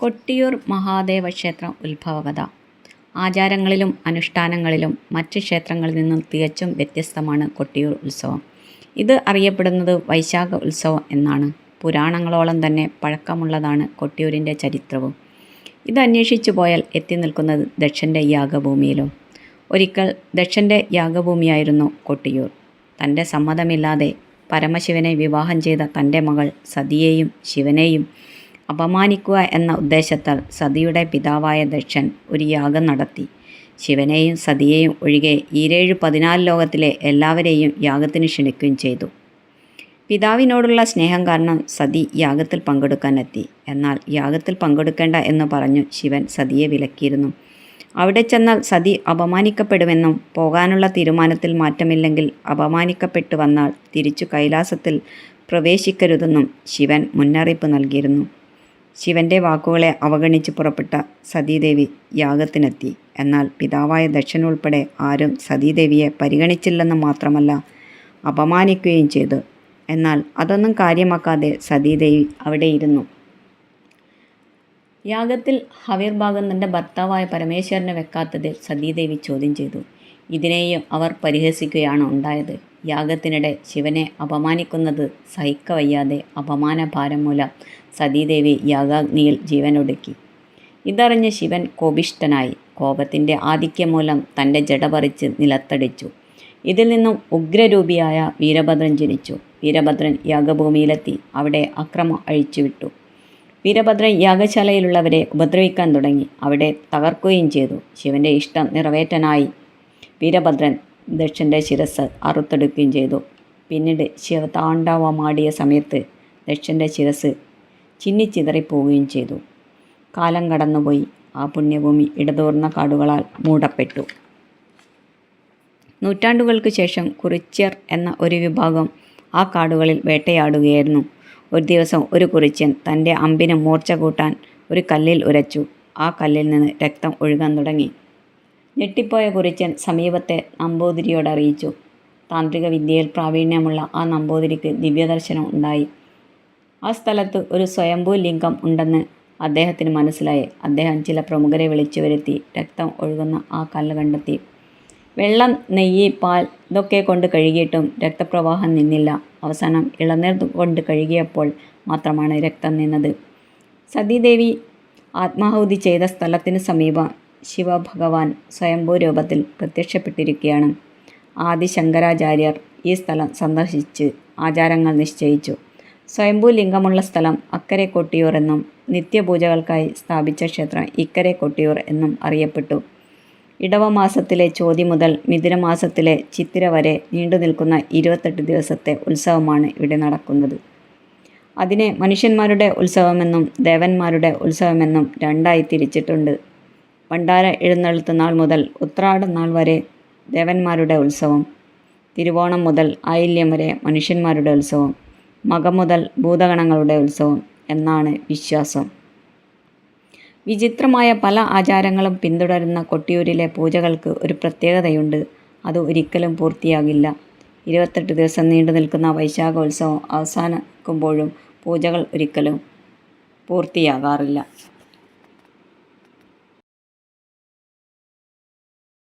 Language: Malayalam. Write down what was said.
കൊട്ടിയൂർ മഹാദേവ ക്ഷേത്ര ഉത്ഭവകഥ. ആചാരങ്ങളിലും അനുഷ്ഠാനങ്ങളിലും മറ്റ് ക്ഷേത്രങ്ങളിൽ നിന്നും തികച്ചും വ്യത്യസ്തമാണ് കൊട്ടിയൂർ ഉത്സവം. ഇത് അറിയപ്പെടുന്നത് വൈശാഖ ഉത്സവം എന്നാണ്. പുരാണങ്ങളോളം തന്നെ പഴക്കമുള്ളതാണ് കൊട്ടിയൂരിൻ്റെ ചരിത്രവും. ഇത് അന്വേഷിച്ചു പോയാൽ എത്തി നിൽക്കുന്നത് ദക്ഷൻ്റെ യാഗഭൂമിയിലും. ഒരിക്കൽ ദക്ഷൻ്റെ യാഗഭൂമിയായിരുന്നു കൊട്ടിയൂർ. തൻ്റെ സമ്മതമില്ലാതെ പരമശിവനെ വിവാഹം ചെയ്ത തൻ്റെ മകൾ സതിയെയും ശിവനെയും അപമാനിക്കുക എന്ന ഉദ്ദേശത്താൽ സതിയുടെ പിതാവായ ദക്ഷൻ ഒരു യാഗം നടത്തി. ശിവനെയും സതിയെയും ഒഴികെ 14 ലോകത്തിലെ എല്ലാവരെയും യാഗത്തിന് ക്ഷണിക്കുകയും ചെയ്തു. പിതാവിനോടുള്ള സ്നേഹം കാരണം സതി യാഗത്തിൽ പങ്കെടുക്കാനെത്തി. എന്നാൽ യാഗത്തിൽ പങ്കെടുക്കേണ്ട എന്ന് പറഞ്ഞു ശിവൻ സതിയെ വിലക്കിയിരുന്നു. അവിടെ ചെന്നാൽ സതി അപമാനിക്കപ്പെടുമെന്നും പോകാനുള്ള തീരുമാനത്തിൽ മാറ്റമില്ലെങ്കിൽ അപമാനിക്കപ്പെട്ടു വന്നാൽ തിരിച്ചു കൈലാസത്തിൽ പ്രവേശിക്കരുതെന്നും ശിവൻ മുന്നറിയിപ്പ് നൽകിയിരുന്നു. ശിവൻ്റെ വാക്കുകളെ അവഗണിച്ച് പുറപ്പെട്ട സതീദേവി യാഗത്തിനെത്തി. എന്നാൽ പിതാവായ ദക്ഷൻ ഉൾപ്പെടെ ആരും സതീദേവിയെ പരിഗണിച്ചില്ലെന്ന് മാത്രമല്ല അപമാനിക്കുകയും ചെയ്തു. എന്നാൽ അതൊന്നും കാര്യമാക്കാതെ സതീദേവി അവിടെ ഇരുന്നു. യാഗത്തിൽ ഹവിർഭാഗം തൻ്റെ ഭർത്താവായ പരമേശ്വരനെ വെക്കാത്തതിൽ സതീദേവി ചോദ്യം ചെയ്തു. ഇതിനെയും അവർ പരിഹസിക്കുകയാണ് ഉണ്ടായത്. യാഗത്തിനിടെ ശിവനെ അപമാനിക്കുന്നത് സഹിക്കവയ്യാതെ അപമാനഭാരം മൂലം സതീദേവി യാഗാഗ്നിയിൽ ജീവനൊടുക്കി. ഇതറിഞ്ഞ് ശിവൻ കോപിഷ്ഠനായി. കോപത്തിൻ്റെ ആധിക്യം മൂലം തൻ്റെ ജട പറിച്ച് നിലത്തടിച്ചു. ഇതിൽ നിന്നും ഉഗ്രരൂപിയായ വീരഭദ്രൻ ജനിച്ചു. വീരഭദ്രൻ യാഗഭൂമിയിലെത്തി അവിടെ അക്രമം അഴിച്ചുവിട്ടു. വീരഭദ്രൻ യാഗശാലയിലുള്ളവരെ ഉപദ്രവിക്കാൻ തുടങ്ങി. അവിടെ തകർക്കുകയും ചെയ്തു. ശിവൻ്റെ ഇഷ്ടം നിറവേറ്റാനായി വീരഭദ്രൻ ദക്ഷൻ്റെ ശിരസ് അറുത്തെടുക്കുകയും ചെയ്തു. പിന്നീട് ശിവതാണ്ഡവമാടിയ സമയത്ത് ദക്ഷൻ്റെ ശിരസ് ചിന്നിച്ചിതറിപ്പോവുകയും ചെയ്തു. കാലം കടന്നുപോയി. ആ പുണ്യഭൂമി ഇടതൂർന്ന കാടുകളാൽ മൂടപ്പെട്ടു. നൂറ്റാണ്ടുകൾക്ക് ശേഷം കുറിച്യർ എന്ന ഒരു വിഭാഗം ആ കാടുകളിൽ വേട്ടയാടുകയായിരുന്നു. ഒരു ദിവസം ഒരു കുറിച്യൻ തൻ്റെ അമ്പിന് മൂർച്ച കൂട്ടാൻ ഒരു കല്ലിൽ ഉരച്ചു. ആ കല്ലിൽ നിന്ന് രക്തം ഒഴുകാൻ തുടങ്ങി. ഞെട്ടിപ്പോയ കുറിച്യൻ സമീപത്തെ നമ്പൂതിരിയോട് അറിയിച്ചു. താന്ത്രിക വിദ്യയിൽ പ്രാവീണ്യമുള്ള ആ നമ്പൂതിരിക്ക് ദിവ്യദർശനം ഉണ്ടായി. ആ സ്ഥലത്ത് ഒരു സ്വയംഭൂ ലിംഗം ഉണ്ടെന്ന് അദ്ദേഹത്തിന് മനസ്സിലായി. അദ്ദേഹം ചില പ്രമുഖരെ വിളിച്ചു വരുത്തി രക്തം ഒഴുകുന്ന ആ കല്ല് കണ്ടെത്തി. വെള്ളം, നെയ്യ്, പാൽ ഇതൊക്കെ കൊണ്ട് കഴുകിയിട്ടും രക്തപ്രവാഹം നിന്നില്ല. അവസാനം ഇളനീർ കൊണ്ട് കഴുകിയപ്പോൾ മാത്രമാണ് രക്തം നിന്നത്. സതീദേവി ആത്മാഹുതി ചെയ്ത സ്ഥലത്തിന് സമീപം ശിവഭഗവാൻ സ്വയംഭൂ രൂപത്തിൽ പ്രത്യക്ഷപ്പെട്ടിരിക്കുകയാണ്. ആദി ശങ്കരാചാര്യർ ഈ സ്ഥലം സന്ദർശിച്ച് ആചാരങ്ങൾ നിശ്ചയിച്ചു. സ്വയംഭൂ ലിംഗമുള്ള സ്ഥലം അക്കരെ കൊട്ടിയൂർ എന്നും നിത്യപൂജകൾക്കായി സ്ഥാപിച്ച ക്ഷേത്രം ഇക്കരെ കൊട്ടിയൂർ എന്നും അറിയപ്പെട്ടു. ഇടവമാസത്തിലെ ചോതി മുതൽ മിഥുനമാസത്തിലെ ചിത്തിര വരെ നീണ്ടു നിൽക്കുന്ന 28 ദിവസത്തെ ഉത്സവമാണ് ഇവിടെ നടക്കുന്നത്. അതിനെ മനുഷ്യന്മാരുടെ ഉത്സവമെന്നും ദേവന്മാരുടെ ഉത്സവമെന്നും രണ്ടായി തിരിച്ചിട്ടുണ്ട്. ഭണ്ഡാര എഴുന്നള്ളത്ത് നാൾ മുതൽ ഉത്രാട നാൾ വരെ ദേവന്മാരുടെ ഉത്സവം, തിരുവോണം മുതൽ ആയില്യം വരെ മനുഷ്യന്മാരുടെ ഉത്സവം, മകം മുതൽ ഭൂതഗണങ്ങളുടെ ഉത്സവം എന്നാണ് വിശ്വാസം. വിചിത്രമായ പല ആചാരങ്ങളും പിന്തുടരുന്ന കൊട്ടിയൂരിലെ പൂജകൾക്ക് ഒരു പ്രത്യേകതയുണ്ട്. അത് ഒരിക്കലും പൂർത്തിയാകില്ല. 28 ദിവസം നീണ്ടു നിൽക്കുന്ന വൈശാഖ ഉത്സവം അവസാനിക്കുമ്പോഴും പൂജകൾ ഒരിക്കലും പൂർത്തിയാകാറില്ല.